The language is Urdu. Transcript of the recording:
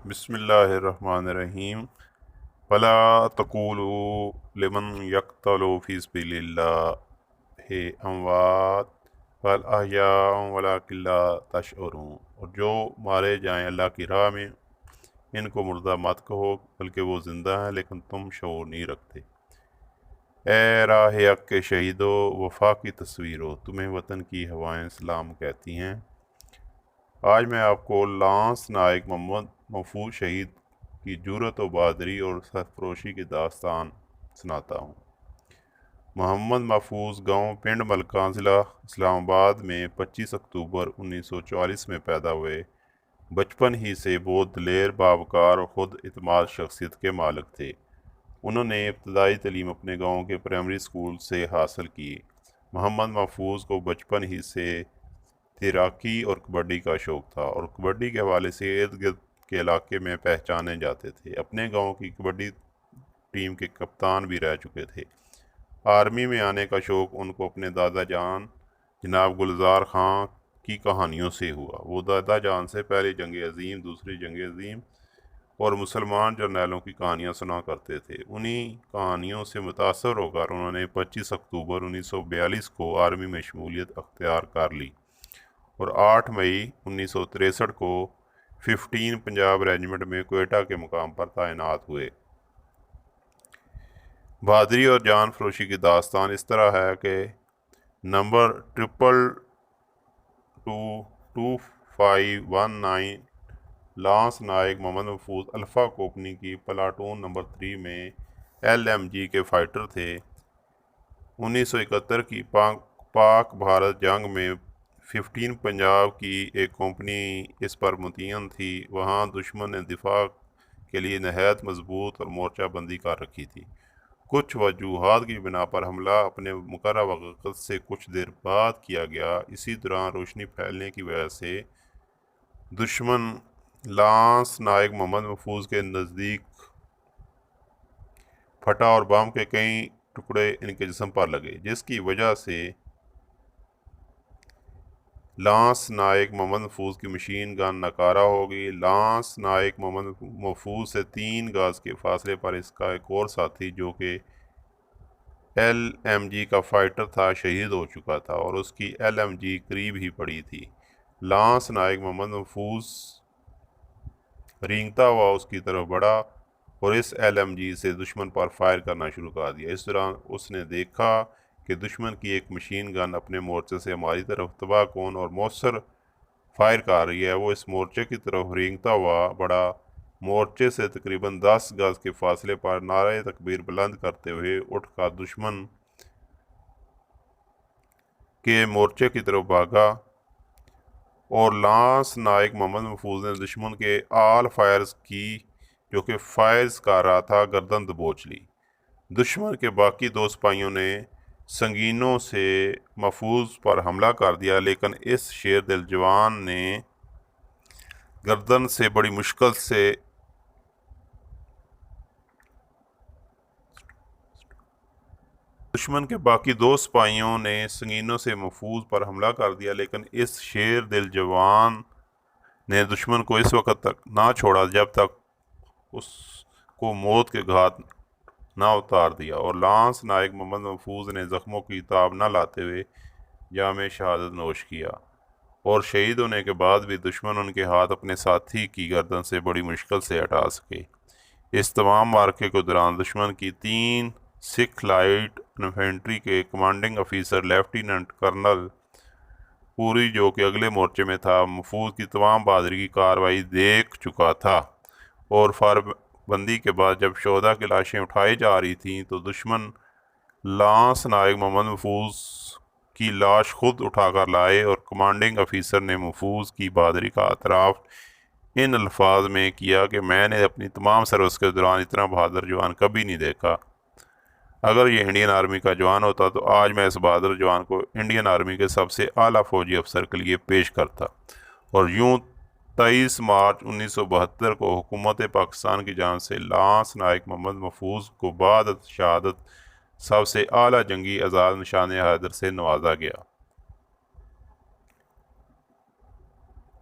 بسم اللہ الرحمن الرحیم فلا تقولوا لمن یقتل فی سبیل اللہ اموات بل احیاء ولکن لا تشعرون، اور جو مارے جائیں اللہ کی راہ میں ان کو مردہ مت کہو بلکہ وہ زندہ ہیں لیکن تم شعور نہیں رکھتے۔ اے راہ حق کے شہیدو، وفا کی تصویر ہو، تمہیں وطن کی ہوائیں سلام کہتی ہیں۔ آج میں آپ کو لانس نائک محمد محفوظ شہید کی جرأت و بہادری اور سرفروشی کی داستان سناتا ہوں۔ محمد محفوظ گاؤں پنڈ ملکان ضلع اسلام آباد میں 25 اکتوبر 1944 میں پیدا ہوئے۔ بچپن ہی سے بہت دلیر، باوقار اور خود اعتماد شخصیت کے مالک تھے۔ انہوں نے ابتدائی تعلیم اپنے گاؤں کے پرائمری اسکول سے حاصل کی۔ محمد محفوظ کو بچپن ہی سے تیراکی اور کبڈی کا شوق تھا اور کبڈی کے حوالے سے ارد گرد کے علاقے میں پہچانے جاتے تھے۔ اپنے گاؤں کی کبڈی ٹیم کے کپتان بھی رہ چکے تھے۔ آرمی میں آنے کا شوق ان کو اپنے دادا جان جناب گلزار خان کی کہانیوں سے ہوا۔ وہ دادا جان سے پہلی جنگ عظیم، دوسری جنگ عظیم اور مسلمان جرنیلوں کی کہانیاں سنا کرتے تھے۔ انہی کہانیوں سے متاثر ہو کر انہوں نے 25 اکتوبر 1942 کو آرمی میں شمولیت اختیار کر لی اور 8 مئی 1963 کو 15 پنجاب ریجمنٹ میں کوئٹہ کے مقام پر تعینات ہوئے۔ بہادری اور جان فروشی کی داستان اس طرح ہے کہ نمبر 222519 لانس نائک محمد محفوظ الفا کمپنی کی پلاٹون نمبر 3 میں LMG کے فائٹر تھے۔ 1971 کی پاک بھارت جنگ میں 15 پنجاب کی ایک کمپنی اس پر متعین تھی۔ وہاں دشمن نے دفاع کے لیے نہایت مضبوط اور مورچہ بندی کر رکھی تھی۔ کچھ وجوہات کی بنا پر حملہ اپنے مقررہ وقت سے کچھ دیر بعد کیا گیا۔ اسی دوران روشنی پھیلنے کی وجہ سے دشمن لانس نائک محمد محفوظ کے نزدیک پھٹا اور بم کے کئی ٹکڑے ان کے جسم پر لگے، جس کی وجہ سے لانس نائک محمد محفوظ کی مشین گن ناکارہ ہو گئی۔ لانس نائک محمد محفوظ سے 3 گز کے فاصلے پر اس کا ایک اور ساتھی جو کہ LMG کا فائٹر تھا شہید ہو چکا تھا اور اس کی LMG قریب ہی پڑی تھی۔ لانس نائک محمد محفوظ رینگتا ہوا اس کی طرف بڑھا اور اس LMG سے دشمن پر فائر کرنا شروع کر دیا۔ اس دوران اس نے دیکھا کہ دشمن کی ایک مشین گن اپنے مورچے سے ہماری طرف تباہ کن اور مؤثر فائر کر رہی ہے۔ وہ اس مورچے کی طرف رینگتا ہوا بڑا، مورچے سے تقریباً 10 گز کے فاصلے پر نعرہ تکبیر بلند کرتے ہوئے اٹھ کر دشمن کے مورچے کی طرف بھاگا اور لانس نائک محمد محفوظ نے دشمن کے آل فائرز کی جو کہ فائرز کر رہا تھا گردن دبوچ لی۔ دشمن کے باقی 2 سپاہیوں نے سنگینوں سے محفوظ پر حملہ کر دیا، لیکن اس شیر دل جوان نے گردن سے بڑی مشکل سے دشمن کے باقی 2 سپاہیوں نے سنگینوں سے محفوظ پر حملہ کر دیا، لیکن اس شیر دل جوان نے دشمن کو اس وقت تک نہ چھوڑا جب تک اس کو موت کے گھات نہ اتار دیا، اور لانس نائک محمد محفوظ نے زخموں کی تاب نہ لاتے ہوئے جام شہادت نوش کیا، اور شہید ہونے کے بعد بھی دشمن ان کے ہاتھ اپنے ساتھی کی گردن سے بڑی مشکل سے ہٹا سکے۔ اس تمام معرکے کے دوران دشمن کی 3 سکھ لائٹ انفینٹری کے کمانڈنگ افیسر لیفٹیننٹ کرنل پوری جو کہ اگلے مورچے میں تھا، محفوظ کی تمام بہادری کی کارروائی دیکھ چکا تھا، اور فائر بندی کے بعد جب شہداء کی لاشیں اٹھائی جا رہی تھیں تو دشمن لانس نائک محمد محفوظ کی لاش خود اٹھا کر لائے، اور کمانڈنگ افیسر نے محفوظ کی بہادری کا اعتراف ان الفاظ میں کیا کہ میں نے اپنی تمام سروس کے دوران اتنا بہادر جوان کبھی نہیں دیکھا۔ اگر یہ انڈین آرمی کا جوان ہوتا تو آج میں اس بہادر جوان کو انڈین آرمی کے سب سے اعلیٰ فوجی افسر کے لیے پیش کرتا۔ اور یوں 23 مارچ 1972 کو حکومت پاکستان کی جانب سے لانس نائک محمد محفوظ کو بعد شہادت سب سے اعلیٰ جنگی اعزاز نشان حیدر سے نوازا گیا۔